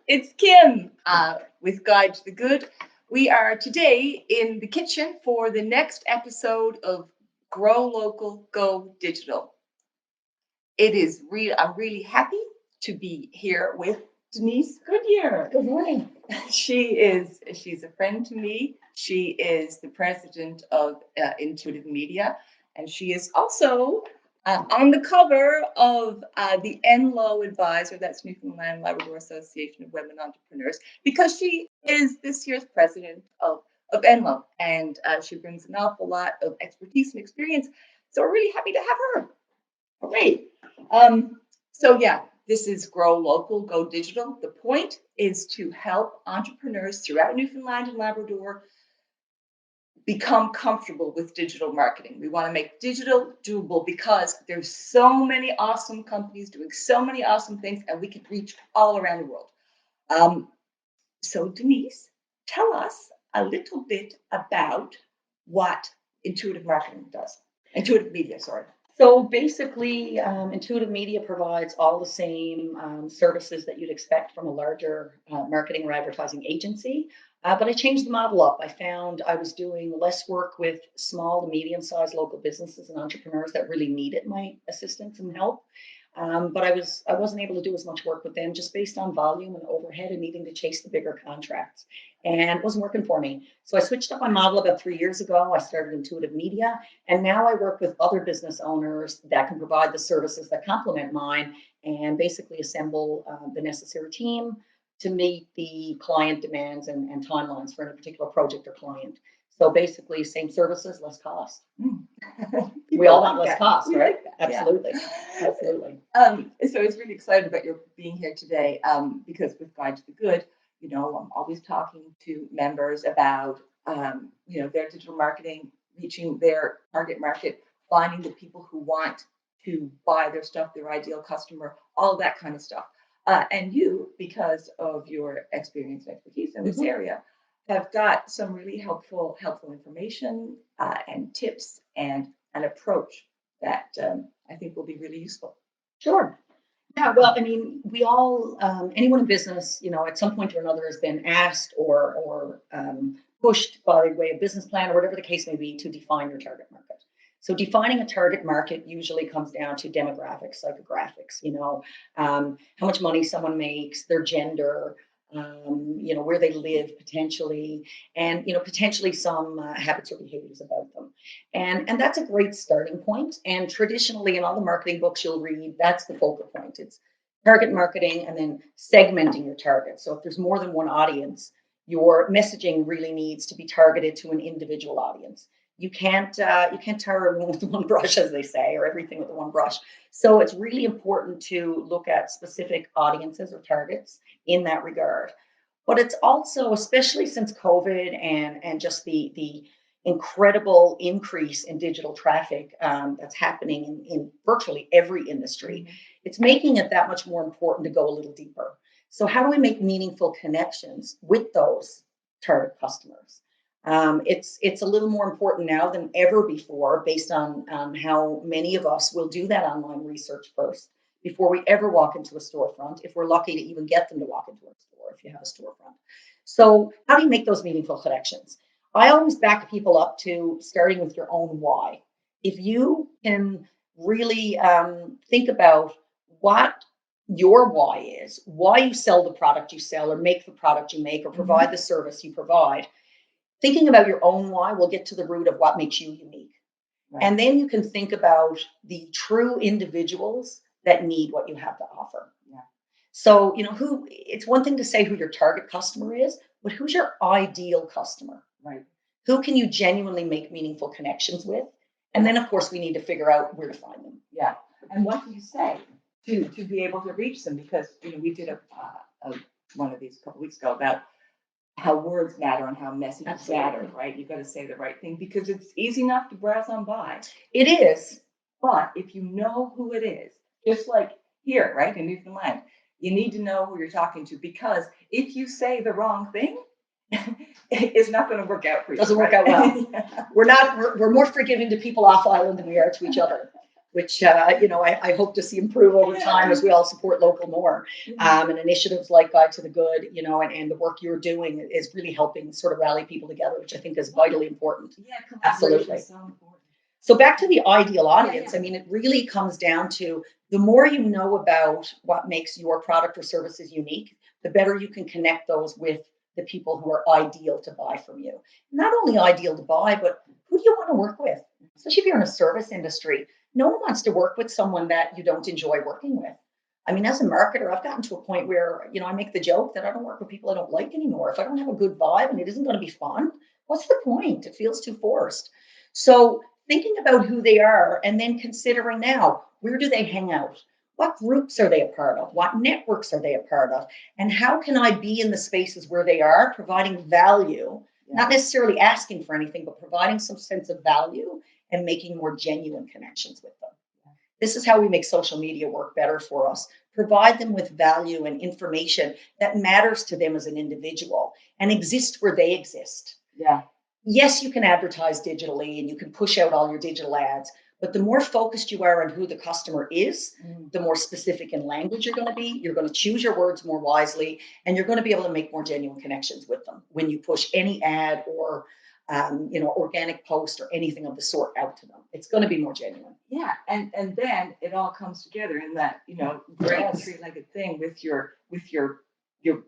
It's Kim with Guide to the Good. We are today in the kitchen for the next episode of Grow Local, Go Digital. I'm really happy to be here with Denise Goodyear. Good morning. She's a friend to me. She is the president of Intuitive Media, and she is also on the cover of the NLO Advisor, that's Newfoundland Labrador Association of Women Entrepreneurs, because she is this year's president of NLO, and she brings an awful lot of expertise and experience. So we're really happy to have her. Great. This is Grow Local, Go Digital. The point is to help entrepreneurs throughout Newfoundland and Labrador become comfortable with digital marketing. We want to make digital doable because there's so many awesome companies doing so many awesome things, and we can reach all around the world. So Denise, tell us a little bit about what Intuitive Marketing does. Intuitive Media, sorry. So basically, Intuitive Media provides all the same services that you'd expect from a larger marketing or advertising agency. But I changed the model up. I found I was doing less work with small to medium-sized local businesses and entrepreneurs that really needed my assistance and help. But I wasn't able to do as much work with them just based on volume and overhead and needing to chase the bigger contracts. And it wasn't working for me. So I switched up my model about 3 years ago. I started Intuitive Media, and now I work with other business owners that can provide the services that complement mine and basically assemble the necessary team to meet the client demands and timelines for any particular project or client. So basically, same services, less cost. We all want less cost, right? Absolutely. Yeah. Absolutely. So I was really excited about your being here today because with Guide to the Good, I'm always talking to members about, their digital marketing, reaching their target market, finding the people who want to buy their stuff, their ideal customer, all that kind of stuff. And you, because of your experience and expertise in this area, have got some really helpful information and tips and an approach that I think will be really useful. Sure. Yeah, well, I mean, we all, anyone in business, at some point or another has been asked or pushed by way of business plan or whatever the case may be to define your target market. So defining a target market usually comes down to demographics, psychographics, how much money someone makes, their gender, where they live potentially, and, potentially some habits or behaviors about them. And that's a great starting point. And traditionally in all the marketing books you'll read, that's the focal point. It's target marketing and then segmenting your target. So if there's more than one audience, your messaging really needs to be targeted to an individual audience. You can't tar everyone with one brush, as they say, or everything with one brush. So it's really important to look at specific audiences or targets in that regard. But it's also, especially since COVID and just the incredible increase in digital traffic that's happening in virtually every industry, it's making it that much more important to go a little deeper. So how do we make meaningful connections with those target customers? It's a little more important now than ever before, based on how many of us will do that online research first before we ever walk into a storefront, if we're lucky to even get them to walk into a store, if you have a storefront. So how do you make those meaningful connections? I always back people up to starting with your own why. If you can really think about what your why is, why you sell the product you sell or make the product you make or provide the service you provide, thinking about your own why will get to the root of what makes you unique. Right. And then you can think about the true individuals that need what you have to offer. Yeah. So, it's one thing to say who your target customer is, but who's your ideal customer? Right. Who can you genuinely make meaningful connections with? And then, of course, we need to figure out where to find them. Yeah. And what do you say to be able to reach them? Because, we did one of these a couple weeks ago about how words matter and how messages matter, right? You've got to say the right thing because it's easy enough to browse on by. It is. But if you know who it is, just like here, right, in Newfoundland, you need to know who you're talking to because if you say the wrong thing, it's not going to work out for you. Doesn't work out well. Yeah. We're more forgiving to people off island than we are to each other. which I hope to see improve over time as we all support local more. And initiatives like Guide to the Good, and the work you're doing is really helping sort of rally people together, which I think is vitally important. Yeah, Absolutely. So important. So back to the ideal audience, I mean, it really comes down to the more you know about what makes your product or services unique, the better you can connect those with the people who are ideal to buy from you. Not only ideal to buy, but who do you want to work with? Especially if you're in a service industry, no one wants to work with someone that you don't enjoy working with. I mean, as a marketer, I've gotten to a point where, I make the joke that I don't work with people I don't like anymore. If I don't have a good vibe and it isn't going to be fun, what's the point? It feels too forced. So thinking about who they are and then considering now, where do they hang out? What groups are they a part of? What networks are they a part of? And how can I be in the spaces where they are, providing value, not necessarily asking for anything, but providing some sense of value and making more genuine connections with them. This is how we make social media work better for us. Provide them with value and information that matters to them as an individual and exist where they exist. Yeah. Yes, you can advertise digitally and you can push out all your digital ads, but the more focused you are on who the customer is, the more specific in language you're going to be. You're going to choose your words more wisely, and you're going to be able to make more genuine connections with them when you push any ad or organic post or anything of the sort out to them. It's going to be more genuine. Yeah, and then it all comes together in that great three-legged thing with your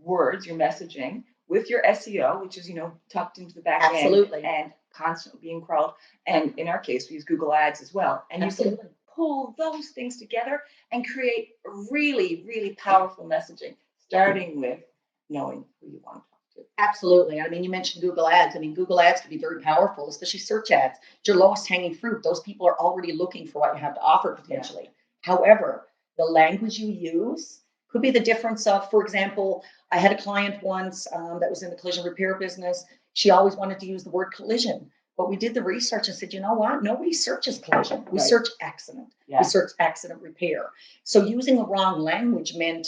words, your messaging, with your SEO, which is tucked into the back Absolutely. end and constantly being crawled. And in our case, we use Google Ads as well. And Absolutely. you can pull those things together and create really, really powerful messaging, starting with knowing who you want to talk to. Absolutely. I mean, you mentioned Google Ads. I mean, Google Ads can be very powerful, especially search ads. It's your lowest hanging fruit. Those people are already looking for what you have to offer potentially. Yeah. However, the language you use could be the difference of, for example, I had a client once that was in the collision repair business. She always wanted to use the word collision. But we did the research and said, you know what? Nobody searches collision. We search accident. Yeah. We search accident repair. So using the wrong language meant,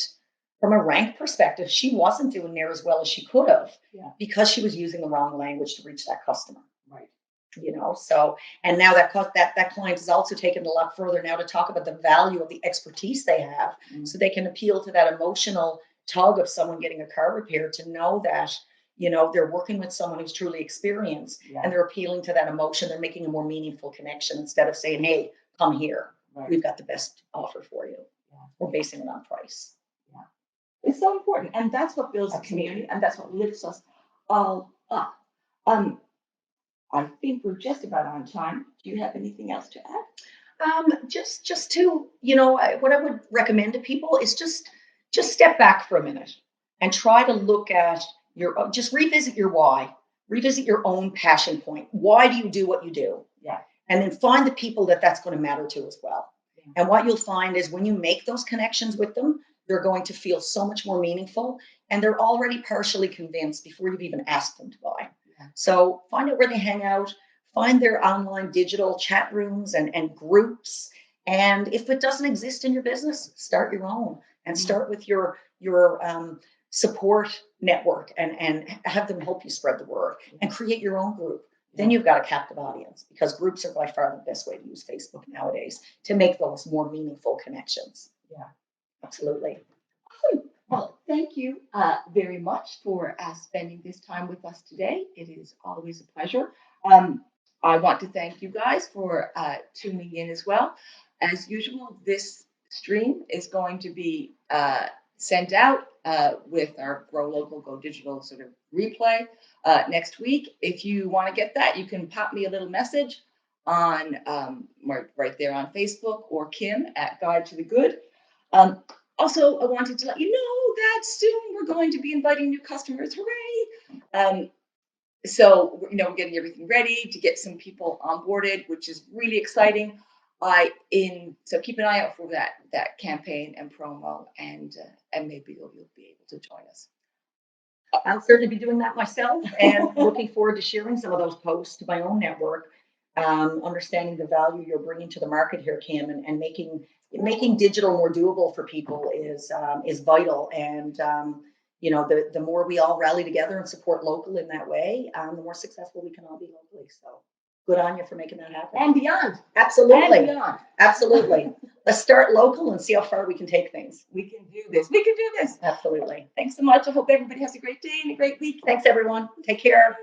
from a rank perspective, she wasn't doing there as well as she could have because she was using the wrong language to reach that customer. Right. So, and now that client is also taken a lot further now to talk about the value of the expertise they have, so they can appeal to that emotional tug of someone getting a car repaired, to know that, they're working with someone who's truly experienced and they're appealing to that emotion. They're making a more meaningful connection instead of saying, hey, come here. Right. We've got the best offer for you. Yeah. We're basing it on price. Yeah. It's so important. And that's what builds a community, and that's what lifts us all up. I think we're just about on time. Do you have anything else to add? Just to, what I would recommend to people is just step back for a minute and try to look at just revisit your why, revisit your own passion point. Why do you do what you do? Yeah. And then find the people that's going to matter to as well. Yeah. And what you'll find is when you make those connections with them, they're going to feel so much more meaningful, and they're already partially convinced before you've even asked them to buy. Yeah. So find out where they hang out, find their online digital chat rooms and groups. And if it doesn't exist in your business, start your own and start with your support network and have them help you spread the word and create your own group. Then you've got a captive audience, because groups are by far the best way to use Facebook nowadays to make those more meaningful connections. Yeah, absolutely. Awesome. Well, thank you very much for spending this time with us today. It is always a pleasure. I want to thank you guys for tuning in as well. As usual, this stream is going to be sent out with our Grow Local, Go Digital sort of replay next week. If you want to get that, you can pop me a little message on right there on Facebook, or Kim at Guide to the Good. Also, I wanted to let you know that soon we're going to be inviting new customers. Hooray! So, we're getting everything ready to get some people onboarded, which is really exciting. So keep an eye out for that campaign and promo, and maybe you'll be able to join us. I'll certainly be doing that myself, and looking forward to sharing some of those posts to my own network. Understanding the value you're bringing to the market here, Kim, and making digital more doable for people is vital. And the more we all rally together and support local in that way, the more successful we can all be locally. So Good on you for making that happen. And beyond. Absolutely. And beyond. Absolutely. Let's start local and see how far we can take things. We can do this. We can do this. Absolutely. Thanks so much. I hope everybody has a great day and a great week. Thanks, everyone. Take care.